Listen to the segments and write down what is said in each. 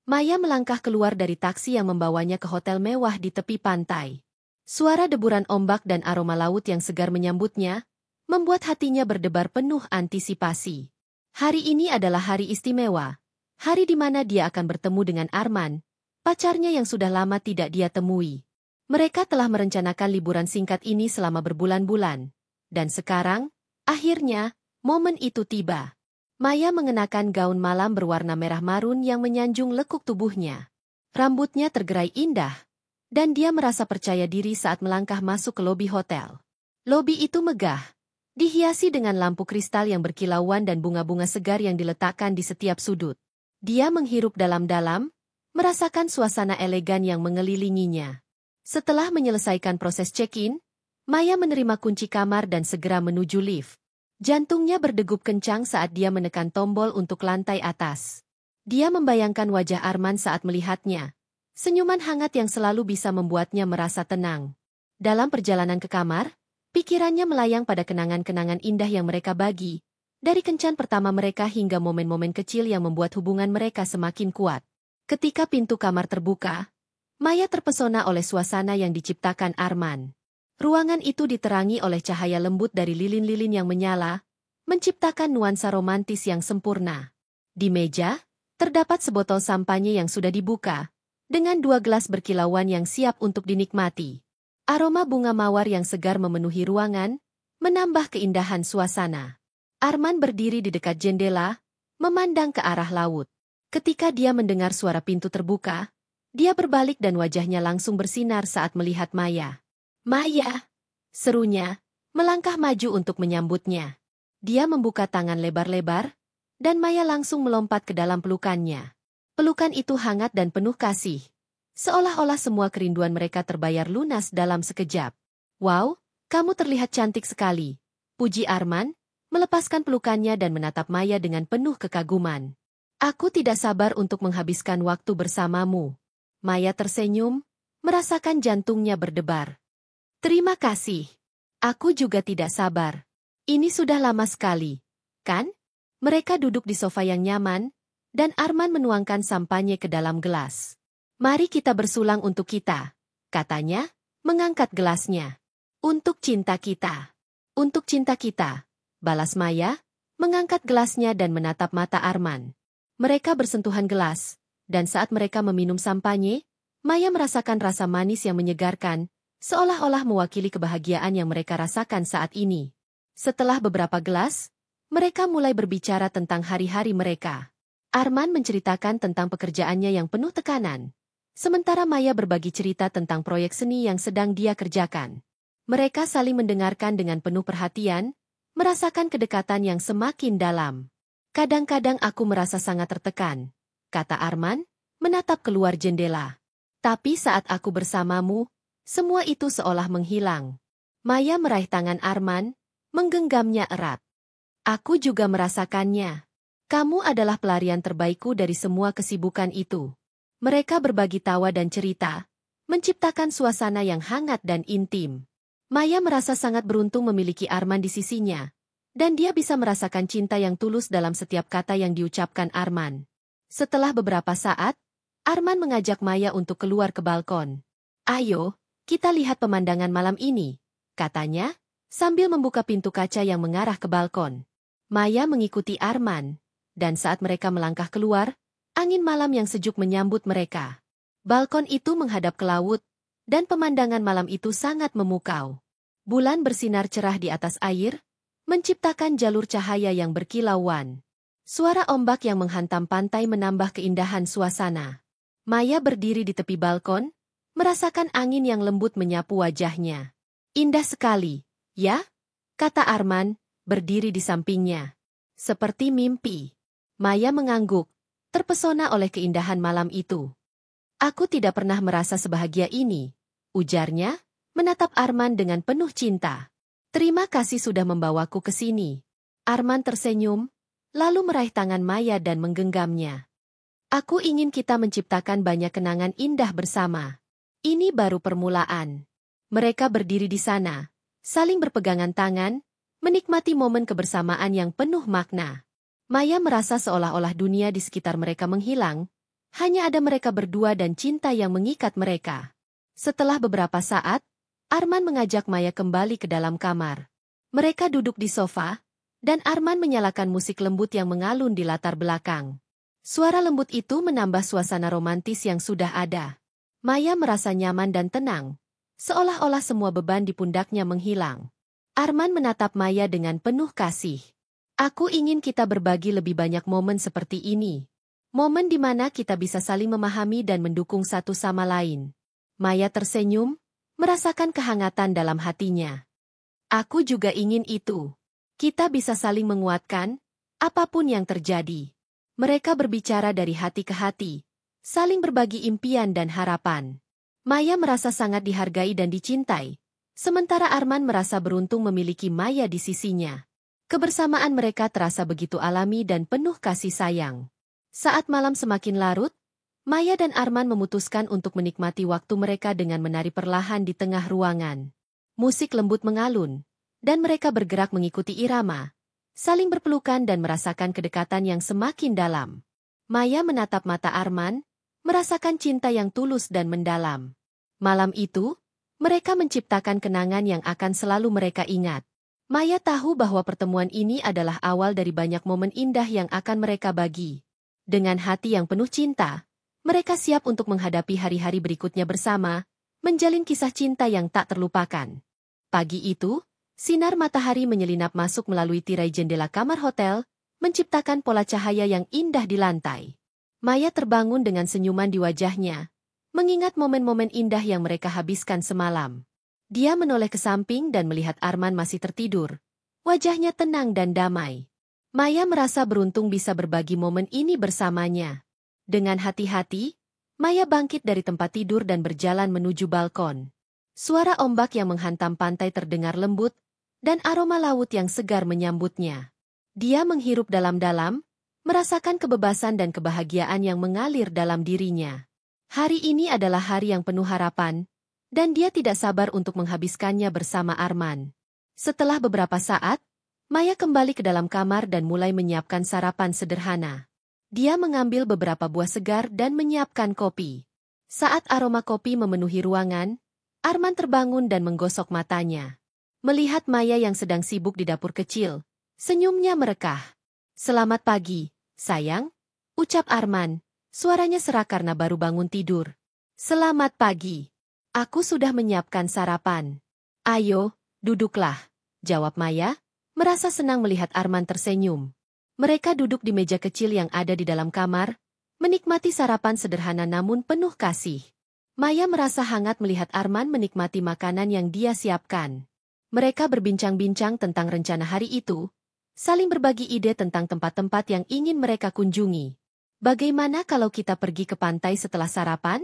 Maya melangkah keluar dari taksi yang membawanya ke hotel mewah di tepi pantai. Suara deburan ombak dan aroma laut yang segar menyambutnya, membuat hatinya berdebar penuh antisipasi. Hari ini adalah hari istimewa, hari di mana dia akan bertemu dengan Arman, pacarnya yang sudah lama tidak dia temui. Mereka telah merencanakan liburan singkat ini selama berbulan-bulan. Dan sekarang, akhirnya, momen itu tiba. Maya mengenakan gaun malam berwarna merah marun yang menyanjung lekuk tubuhnya. Rambutnya tergerai indah, dan dia merasa percaya diri saat melangkah masuk ke lobi hotel. Lobi itu megah, dihiasi dengan lampu kristal yang berkilauan dan bunga-bunga segar yang diletakkan di setiap sudut. Dia menghirup dalam-dalam, merasakan suasana elegan yang mengelilinginya. Setelah menyelesaikan proses check-in, Maya menerima kunci kamar dan segera menuju lift. Jantungnya berdegup kencang saat dia menekan tombol untuk lantai atas. Dia membayangkan wajah Arman saat melihatnya. Senyuman hangat yang selalu bisa membuatnya merasa tenang. Dalam perjalanan ke kamar, pikirannya melayang pada kenangan-kenangan indah yang mereka bagi, dari kencan pertama mereka hingga momen-momen kecil yang membuat hubungan mereka semakin kuat. Ketika pintu kamar terbuka, Maya terpesona oleh suasana yang diciptakan Arman. Ruangan itu diterangi oleh cahaya lembut dari lilin-lilin yang menyala, menciptakan nuansa romantis yang sempurna. Di meja, terdapat sebotol sampanye yang sudah dibuka, dengan 2 gelas berkilauan yang siap untuk dinikmati. Aroma bunga mawar yang segar memenuhi ruangan, menambah keindahan suasana. Arman berdiri di dekat jendela, memandang ke arah laut. Ketika dia mendengar suara pintu terbuka, dia berbalik dan wajahnya langsung bersinar saat melihat Maya. "Maya!" serunya, melangkah maju untuk menyambutnya. Dia membuka tangan lebar-lebar, dan Maya langsung melompat ke dalam pelukannya. Pelukan itu hangat dan penuh kasih. Seolah-olah semua kerinduan mereka terbayar lunas dalam sekejap. "Wow, kamu terlihat cantik sekali," puji Arman, melepaskan pelukannya dan menatap Maya dengan penuh kekaguman. "Aku tidak sabar untuk menghabiskan waktu bersamamu." Maya tersenyum, merasakan jantungnya berdebar. "Terima kasih. Aku juga tidak sabar. Ini sudah lama sekali, kan?" Mereka duduk di sofa yang nyaman, dan Arman menuangkan sampanye ke dalam gelas. "Mari kita bersulang untuk kita," katanya, mengangkat gelasnya. "Untuk cinta kita." "Untuk cinta kita," balas Maya, mengangkat gelasnya dan menatap mata Arman. Mereka bersentuhan gelas, dan saat mereka meminum sampanye, Maya merasakan rasa manis yang menyegarkan, seolah-olah mewakili kebahagiaan yang mereka rasakan saat ini. Setelah beberapa gelas, mereka mulai berbicara tentang hari-hari mereka. Arman menceritakan tentang pekerjaannya yang penuh tekanan, sementara Maya berbagi cerita tentang proyek seni yang sedang dia kerjakan. Mereka saling mendengarkan dengan penuh perhatian, merasakan kedekatan yang semakin dalam. "Kadang-kadang aku merasa sangat tertekan," kata Arman, menatap keluar jendela. "Tapi saat aku bersamamu, semua itu seolah menghilang." Maya meraih tangan Arman, menggenggamnya erat. "Aku juga merasakannya. Kamu adalah pelarian terbaikku dari semua kesibukan itu." Mereka berbagi tawa dan cerita, menciptakan suasana yang hangat dan intim. Maya merasa sangat beruntung memiliki Arman di sisinya, dan dia bisa merasakan cinta yang tulus dalam setiap kata yang diucapkan Arman. Setelah beberapa saat, Arman mengajak Maya untuk keluar ke balkon. "Ayo, kita lihat pemandangan malam ini," katanya, sambil membuka pintu kaca yang mengarah ke balkon. Maya mengikuti Arman, dan saat mereka melangkah keluar, angin malam yang sejuk menyambut mereka. Balkon itu menghadap ke laut, dan pemandangan malam itu sangat memukau. Bulan bersinar cerah di atas air, menciptakan jalur cahaya yang berkilauan. Suara ombak yang menghantam pantai menambah keindahan suasana. Maya berdiri di tepi balkon, merasakan angin yang lembut menyapu wajahnya. "Indah sekali, ya?" kata Arman, berdiri di sampingnya. "Seperti mimpi." Maya mengangguk, terpesona oleh keindahan malam itu. "Aku tidak pernah merasa sebahagia ini," ujarnya, menatap Arman dengan penuh cinta. "Terima kasih sudah membawaku ke sini." Arman tersenyum, lalu meraih tangan Maya dan menggenggamnya. "Aku ingin kita menciptakan banyak kenangan indah bersama. Ini baru permulaan." Mereka berdiri di sana, saling berpegangan tangan, menikmati momen kebersamaan yang penuh makna. Maya merasa seolah-olah dunia di sekitar mereka menghilang, Hanya ada mereka berdua dan cinta yang mengikat mereka. Setelah beberapa saat, Arman mengajak Maya kembali ke dalam kamar. Mereka duduk di sofa, dan Arman menyalakan musik lembut yang mengalun di latar belakang. Suara lembut itu menambah suasana romantis yang sudah ada. Maya merasa nyaman dan tenang, seolah-olah semua beban di pundaknya menghilang. Arman menatap Maya dengan penuh kasih. Aku ingin kita berbagi lebih banyak momen seperti ini. Momen di mana kita bisa saling memahami dan mendukung satu sama lain. Maya tersenyum, merasakan kehangatan dalam hatinya. Aku juga ingin itu. Kita bisa saling menguatkan, apapun yang terjadi. Mereka berbicara dari hati ke hati, saling berbagi impian dan harapan. Maya merasa sangat dihargai dan dicintai, sementara Arman merasa beruntung memiliki Maya di sisinya. Kebersamaan mereka terasa begitu alami dan penuh kasih sayang. Saat malam semakin larut, Maya dan Arman memutuskan untuk menikmati waktu mereka dengan menari perlahan di tengah ruangan. Musik lembut mengalun, dan mereka bergerak mengikuti irama, saling berpelukan dan merasakan kedekatan yang semakin dalam. Maya menatap mata Arman, merasakan cinta yang tulus dan mendalam. Malam itu, mereka menciptakan kenangan yang akan selalu mereka ingat. Maya tahu bahwa pertemuan ini adalah awal dari banyak momen indah yang akan mereka bagi. Dengan hati yang penuh cinta, mereka siap untuk menghadapi hari-hari berikutnya bersama, menjalin kisah cinta yang tak terlupakan. Pagi itu, sinar matahari menyelinap masuk melalui tirai jendela kamar hotel, menciptakan pola cahaya yang indah di lantai. Maya terbangun dengan senyuman di wajahnya, mengingat momen-momen indah yang mereka habiskan semalam. Dia menoleh ke samping dan melihat Arman masih tertidur. Wajahnya tenang dan damai. Maya merasa beruntung bisa berbagi momen ini bersamanya. Dengan hati-hati, Maya bangkit dari tempat tidur dan berjalan menuju balkon. Suara ombak yang menghantam pantai terdengar lembut, dan aroma laut yang segar menyambutnya. Dia menghirup dalam-dalam, merasakan kebebasan dan kebahagiaan yang mengalir dalam dirinya. Hari ini adalah hari yang penuh harapan, dan dia tidak sabar untuk menghabiskannya bersama Arman. Setelah beberapa saat, Maya kembali ke dalam kamar dan mulai menyiapkan sarapan sederhana. Dia mengambil beberapa buah segar dan menyiapkan kopi. Saat aroma kopi memenuhi ruangan, Arman terbangun dan menggosok matanya. Melihat Maya yang sedang sibuk di dapur kecil, senyumnya merekah. "Selamat pagi, sayang," ucap Arman, suaranya serak karena baru bangun tidur. "Selamat pagi. Aku sudah menyiapkan sarapan." "Ayo, duduklah," jawab Maya, merasa senang melihat Arman tersenyum. Mereka duduk di meja kecil yang ada di dalam kamar, menikmati sarapan sederhana namun penuh kasih. Maya merasa hangat melihat Arman menikmati makanan yang dia siapkan. Mereka berbincang-bincang tentang rencana hari itu, saling berbagi ide tentang tempat-tempat yang ingin mereka kunjungi. "Bagaimana kalau kita pergi ke pantai setelah sarapan?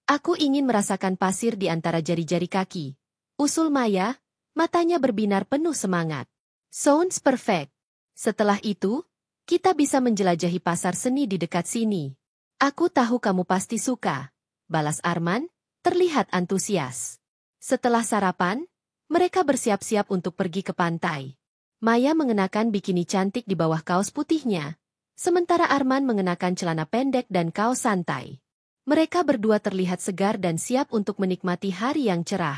Aku ingin merasakan pasir di antara jari-jari kaki," usul Maya, matanya berbinar penuh semangat. "Sounds perfect. Setelah itu, kita bisa menjelajahi pasar seni di dekat sini." "Aku tahu kamu pasti suka," balas Arman, terlihat antusias. Setelah sarapan, mereka bersiap-siap untuk pergi ke pantai. Maya mengenakan bikini cantik di bawah kaos putihnya, sementara Arman mengenakan celana pendek dan kaos santai. Mereka berdua terlihat segar dan siap untuk menikmati hari yang cerah.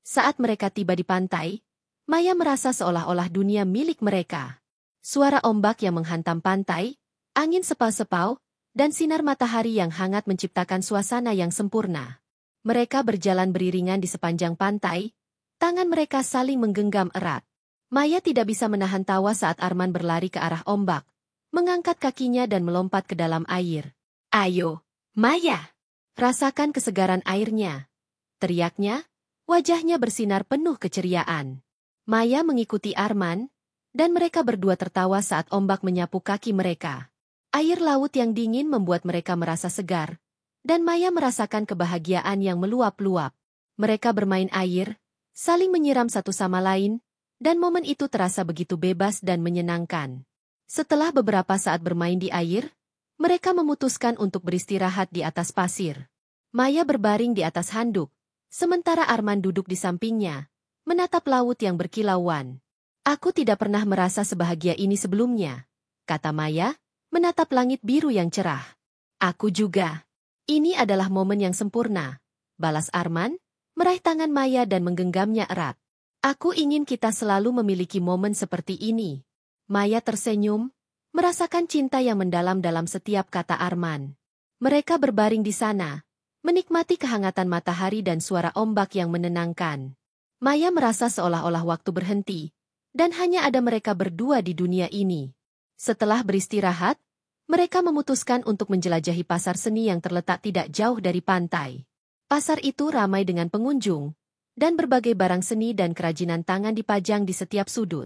Saat mereka tiba di pantai, Maya merasa seolah-olah dunia milik mereka. Suara ombak yang menghantam pantai, angin sepau-sepau, dan sinar matahari yang hangat menciptakan suasana yang sempurna. Mereka berjalan beriringan di sepanjang pantai, tangan mereka saling menggenggam erat. Maya tidak bisa menahan tawa saat Arman berlari ke arah ombak, mengangkat kakinya dan melompat ke dalam air. "Ayo, Maya! Rasakan kesegaran airnya!" teriaknya, wajahnya bersinar penuh keceriaan. Maya mengikuti Arman, dan mereka berdua tertawa saat ombak menyapu kaki mereka. Air laut yang dingin membuat mereka merasa segar, dan Maya merasakan kebahagiaan yang meluap-luap. Mereka bermain air, saling menyiram satu sama lain, dan momen itu terasa begitu bebas dan menyenangkan. Setelah beberapa saat bermain di air, mereka memutuskan untuk beristirahat di atas pasir. Maya berbaring di atas handuk, sementara Arman duduk di sampingnya, menatap laut yang berkilauan. "Aku tidak pernah merasa sebahagia ini sebelumnya," kata Maya, menatap langit biru yang cerah. Aku juga. Ini adalah momen yang sempurna, balas Arman, meraih tangan Maya dan menggenggamnya erat. Aku ingin kita selalu memiliki momen seperti ini. Maya tersenyum, merasakan cinta yang mendalam dalam setiap kata Arman. Mereka berbaring di sana, menikmati kehangatan matahari dan suara ombak yang menenangkan. Maya merasa seolah-olah waktu berhenti, dan hanya ada mereka berdua di dunia ini. Setelah beristirahat, mereka memutuskan untuk menjelajahi pasar seni yang terletak tidak jauh dari pantai. Pasar itu ramai dengan pengunjung, dan berbagai barang seni dan kerajinan tangan dipajang di setiap sudut.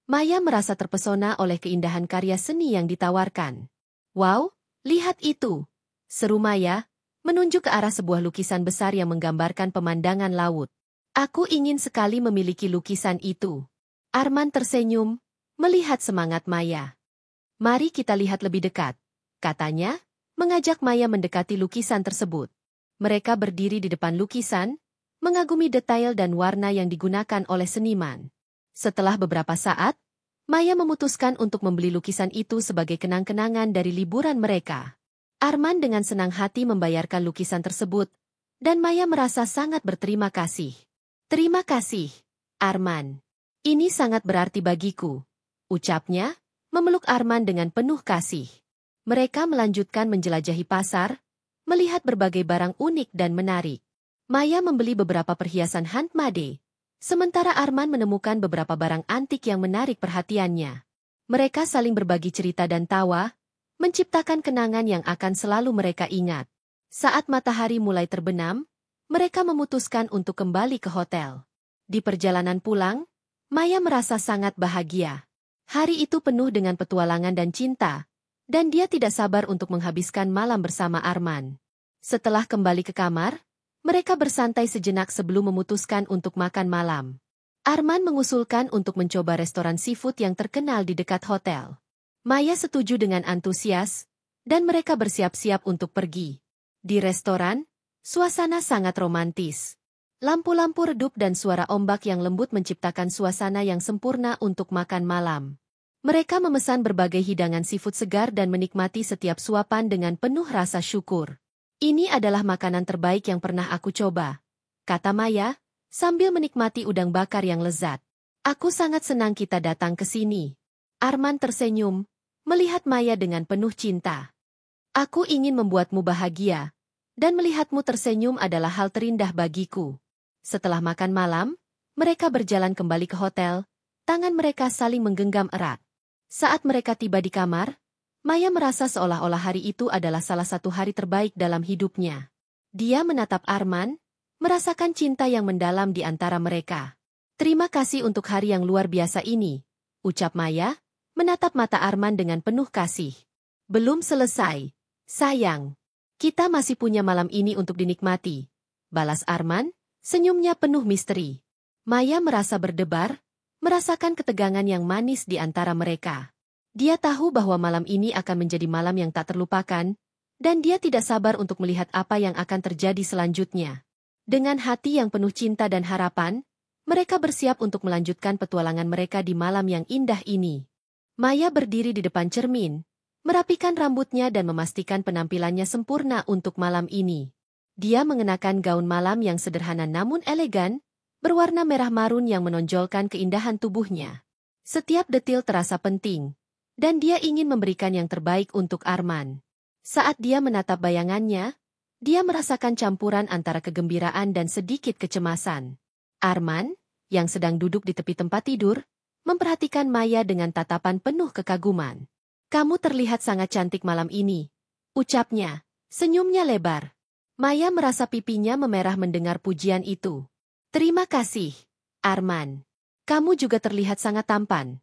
Maya merasa terpesona oleh keindahan karya seni yang ditawarkan. Wow, lihat itu! Seru Maya, menunjuk ke arah sebuah lukisan besar yang menggambarkan pemandangan laut. Aku ingin sekali memiliki lukisan itu. Arman tersenyum, melihat semangat Maya. Mari kita lihat lebih dekat, katanya, mengajak Maya mendekati lukisan tersebut. Mereka berdiri di depan lukisan, mengagumi detail dan warna yang digunakan oleh seniman. Setelah beberapa saat, Maya memutuskan untuk membeli lukisan itu sebagai kenang-kenangan dari liburan mereka. Arman dengan senang hati membayarkan lukisan tersebut, dan Maya merasa sangat berterima kasih. Terima kasih, Arman. Ini sangat berarti bagiku, ucapnya, memeluk Arman dengan penuh kasih. Mereka melanjutkan menjelajahi pasar, melihat berbagai barang unik dan menarik. Maya membeli beberapa perhiasan handmade, sementara Arman menemukan beberapa barang antik yang menarik perhatiannya. Mereka saling berbagi cerita dan tawa, menciptakan kenangan yang akan selalu mereka ingat. Saat matahari mulai terbenam, mereka memutuskan untuk kembali ke hotel. Di perjalanan pulang, Maya merasa sangat bahagia. Hari itu penuh dengan petualangan dan cinta, dan dia tidak sabar untuk menghabiskan malam bersama Arman. Setelah kembali ke kamar, mereka bersantai sejenak sebelum memutuskan untuk makan malam. Arman mengusulkan untuk mencoba restoran seafood yang terkenal di dekat hotel. Maya setuju dengan antusias, dan mereka bersiap-siap untuk pergi. Di restoran, suasana sangat romantis. Lampu-lampu redup dan suara ombak yang lembut menciptakan suasana yang sempurna untuk makan malam. Mereka memesan berbagai hidangan seafood segar dan menikmati setiap suapan dengan penuh rasa syukur. Ini adalah makanan terbaik yang pernah aku coba, kata Maya, sambil menikmati udang bakar yang lezat. Aku sangat senang kita datang ke sini. Arman tersenyum, melihat Maya dengan penuh cinta. Aku ingin membuatmu bahagia, dan melihatmu tersenyum adalah hal terindah bagiku. Setelah makan malam, mereka berjalan kembali ke hotel, tangan mereka saling menggenggam erat. Saat mereka tiba di kamar, Maya merasa seolah-olah hari itu adalah salah satu hari terbaik dalam hidupnya. Dia menatap Arman, merasakan cinta yang mendalam di antara mereka. Terima kasih untuk hari yang luar biasa ini, ucap Maya, menatap mata Arman dengan penuh kasih. Belum selesai, sayang. Kita masih punya malam ini untuk dinikmati, balas Arman, senyumnya penuh misteri. Maya merasa berdebar, merasakan ketegangan yang manis di antara mereka. Dia tahu bahwa malam ini akan menjadi malam yang tak terlupakan, dan dia tidak sabar untuk melihat apa yang akan terjadi selanjutnya. Dengan hati yang penuh cinta dan harapan, mereka bersiap untuk melanjutkan petualangan mereka di malam yang indah ini. Maya berdiri di depan cermin, merapikan rambutnya dan memastikan penampilannya sempurna untuk malam ini. Dia mengenakan gaun malam yang sederhana namun elegan, berwarna merah marun yang menonjolkan keindahan tubuhnya. Setiap detil terasa penting, dan dia ingin memberikan yang terbaik untuk Arman. Saat dia menatap bayangannya, dia merasakan campuran antara kegembiraan dan sedikit kecemasan. Arman, yang sedang duduk di tepi tempat tidur, memperhatikan Maya dengan tatapan penuh kekaguman. Kamu terlihat sangat cantik malam ini, ucapnya, senyumnya lebar. Maya merasa pipinya memerah mendengar pujian itu. Terima kasih, Arman. Kamu juga terlihat sangat tampan,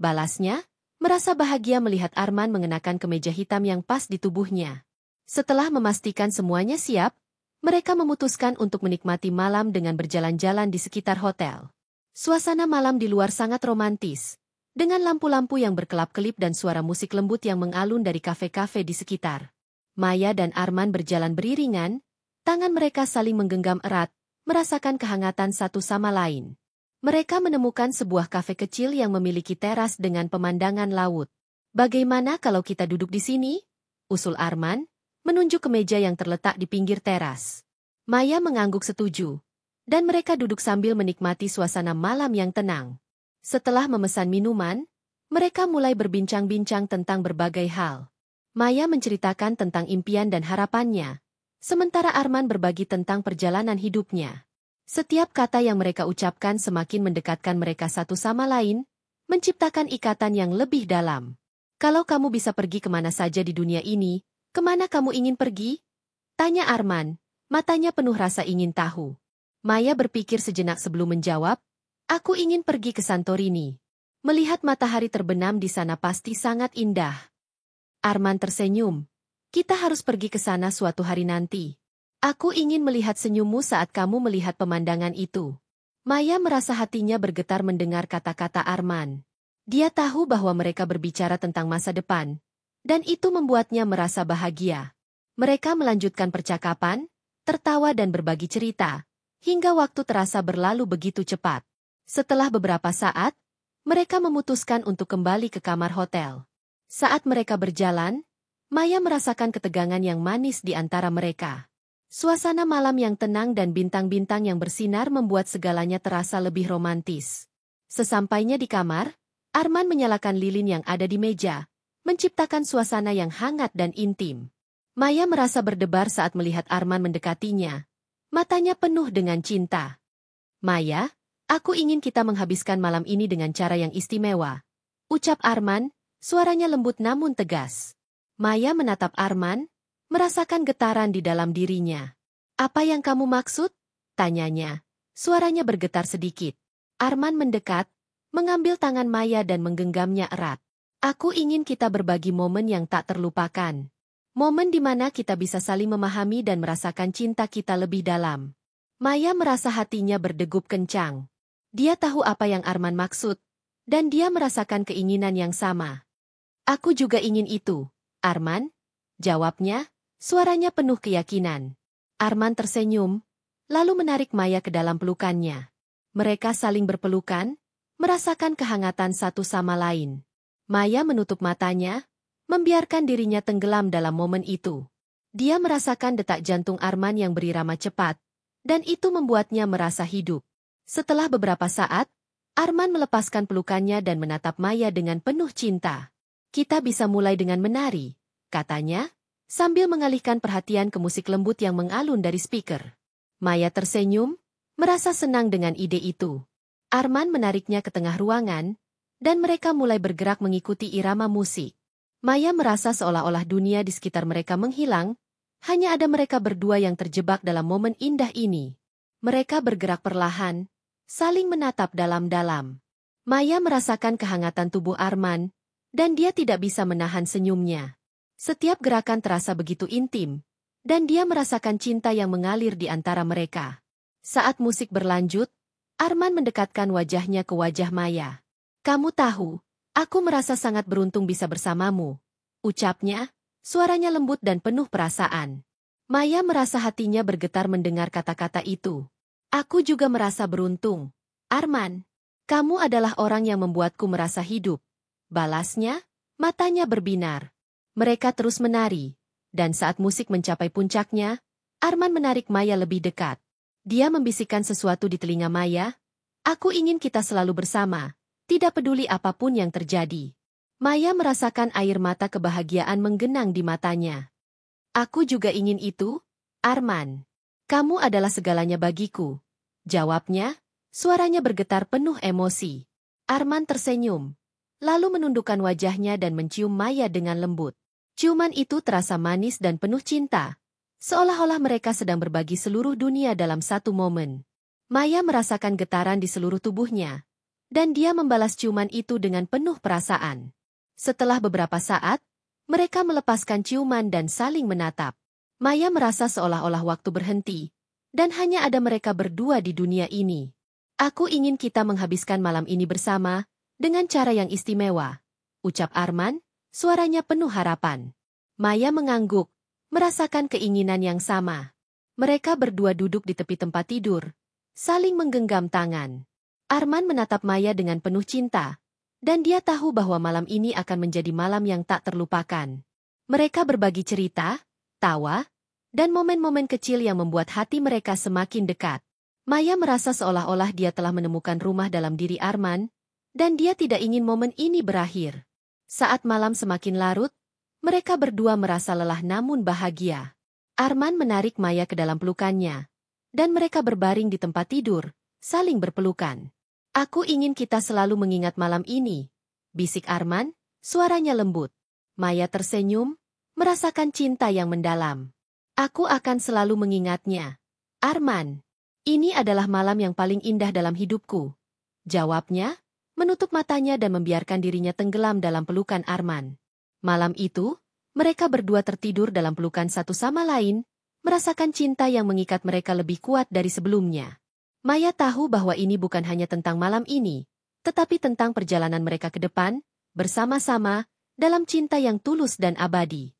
balasnya, merasa bahagia melihat Arman mengenakan kemeja hitam yang pas di tubuhnya. Setelah memastikan semuanya siap, mereka memutuskan untuk menikmati malam dengan berjalan-jalan di sekitar hotel. Suasana malam di luar sangat romantis, dengan lampu-lampu yang berkelap-kelip dan suara musik lembut yang mengalun dari kafe-kafe di sekitar. Maya dan Arman berjalan beriringan, tangan mereka saling menggenggam erat, merasakan kehangatan satu sama lain. Mereka menemukan sebuah kafe kecil yang memiliki teras dengan pemandangan laut. Bagaimana kalau kita duduk di sini? Usul Arman, menunjuk ke meja yang terletak di pinggir teras. Maya mengangguk setuju, dan mereka duduk sambil menikmati suasana malam yang tenang. Setelah memesan minuman, mereka mulai berbincang-bincang tentang berbagai hal. Maya menceritakan tentang impian dan harapannya, sementara Arman berbagi tentang perjalanan hidupnya. Setiap kata yang mereka ucapkan semakin mendekatkan mereka satu sama lain, menciptakan ikatan yang lebih dalam. Kalau kamu bisa pergi kemana saja di dunia ini, kemana kamu ingin pergi? Tanya Arman, matanya penuh rasa ingin tahu. Maya berpikir sejenak sebelum menjawab, aku ingin pergi ke Santorini. Melihat matahari terbenam di sana pasti sangat indah. Arman tersenyum, kita harus pergi ke sana suatu hari nanti. Aku ingin melihat senyummu saat kamu melihat pemandangan itu. Maya merasa hatinya bergetar mendengar kata-kata Arman. Dia tahu bahwa mereka berbicara tentang masa depan, dan itu membuatnya merasa bahagia. Mereka melanjutkan percakapan, tertawa dan berbagi cerita, hingga waktu terasa berlalu begitu cepat. Setelah beberapa saat, mereka memutuskan untuk kembali ke kamar hotel. Saat mereka berjalan, Maya merasakan ketegangan yang manis di antara mereka. Suasana malam yang tenang dan bintang-bintang yang bersinar membuat segalanya terasa lebih romantis. Sesampainya di kamar, Arman menyalakan lilin yang ada di meja, menciptakan suasana yang hangat dan intim. Maya merasa berdebar saat melihat Arman mendekatinya. Matanya penuh dengan cinta. Maya, aku ingin kita menghabiskan malam ini dengan cara yang istimewa. Ucap Arman, suaranya lembut namun tegas. Maya menatap Arman, merasakan getaran di dalam dirinya. Apa yang kamu maksud? Tanyanya. Suaranya bergetar sedikit. Arman mendekat, mengambil tangan Maya dan menggenggamnya erat. Aku ingin kita berbagi momen yang tak terlupakan. Momen di mana kita bisa saling memahami dan merasakan cinta kita lebih dalam. Maya merasa hatinya berdegup kencang. Dia tahu apa yang Arman maksud, dan dia merasakan keinginan yang sama. Aku juga ingin itu, Arman. Jawabnya, suaranya penuh keyakinan. Arman tersenyum, lalu menarik Maya ke dalam pelukannya. Mereka saling berpelukan, merasakan kehangatan satu sama lain. Maya menutup matanya, membiarkan dirinya tenggelam dalam momen itu. Dia merasakan detak jantung Arman yang berirama cepat, dan itu membuatnya merasa hidup. Setelah beberapa saat, Arman melepaskan pelukannya dan menatap Maya dengan penuh cinta. Kita bisa mulai dengan menari, katanya, sambil mengalihkan perhatian ke musik lembut yang mengalun dari speaker. Maya tersenyum, merasa senang dengan ide itu. Arman menariknya ke tengah ruangan, dan mereka mulai bergerak mengikuti irama musik. Maya merasa seolah-olah dunia di sekitar mereka menghilang, hanya ada mereka berdua yang terjebak dalam momen indah ini. Mereka bergerak perlahan, saling menatap dalam-dalam. Maya merasakan kehangatan tubuh Arman, dan dia tidak bisa menahan senyumnya. Setiap gerakan terasa begitu intim, dan dia merasakan cinta yang mengalir di antara mereka. Saat musik berlanjut, Arman mendekatkan wajahnya ke wajah Maya. Kamu tahu, aku merasa sangat beruntung bisa bersamamu, ucapnya, suaranya lembut dan penuh perasaan. Maya merasa hatinya bergetar mendengar kata-kata itu. Aku juga merasa beruntung. Arman, kamu adalah orang yang membuatku merasa hidup. Balasnya, matanya berbinar. Mereka terus menari, dan saat musik mencapai puncaknya, Arman menarik Maya lebih dekat. Dia membisikkan sesuatu di telinga Maya, aku ingin kita selalu bersama, tidak peduli apapun yang terjadi. Maya merasakan air mata kebahagiaan menggenang di matanya. Aku juga ingin itu, Arman. Kamu adalah segalanya bagiku. Jawabnya, suaranya bergetar penuh emosi. Arman tersenyum, lalu menundukkan wajahnya dan mencium Maya dengan lembut. Ciuman itu terasa manis dan penuh cinta, seolah-olah mereka sedang berbagi seluruh dunia dalam satu momen. Maya merasakan getaran di seluruh tubuhnya, dan dia membalas ciuman itu dengan penuh perasaan. Setelah beberapa saat, mereka melepaskan ciuman dan saling menatap. Maya merasa seolah-olah waktu berhenti, dan hanya ada mereka berdua di dunia ini. Aku ingin kita menghabiskan malam ini bersama, dengan cara yang istimewa, ucap Arman, suaranya penuh harapan. Maya mengangguk, merasakan keinginan yang sama. Mereka berdua duduk di tepi tempat tidur, saling menggenggam tangan. Arman menatap Maya dengan penuh cinta, dan dia tahu bahwa malam ini akan menjadi malam yang tak terlupakan. Mereka berbagi cerita, tawa, dan momen-momen kecil yang membuat hati mereka semakin dekat. Maya merasa seolah-olah dia telah menemukan rumah dalam diri Arman, dan dia tidak ingin momen ini berakhir. Saat malam semakin larut, mereka berdua merasa lelah namun bahagia. Arman menarik Maya ke dalam pelukannya, dan mereka berbaring di tempat tidur, saling berpelukan. "Aku ingin kita selalu mengingat malam ini," bisik Arman, suaranya lembut. Maya tersenyum, merasakan cinta yang mendalam. "Aku akan selalu mengingatnya, Arman. Ini adalah malam yang paling indah dalam hidupku," jawabnya, menutup matanya dan membiarkan dirinya tenggelam dalam pelukan Arman. Malam itu, mereka berdua tertidur dalam pelukan satu sama lain, merasakan cinta yang mengikat mereka lebih kuat dari sebelumnya. Maya tahu bahwa ini bukan hanya tentang malam ini, tetapi tentang perjalanan mereka ke depan, bersama-sama, dalam cinta yang tulus dan abadi.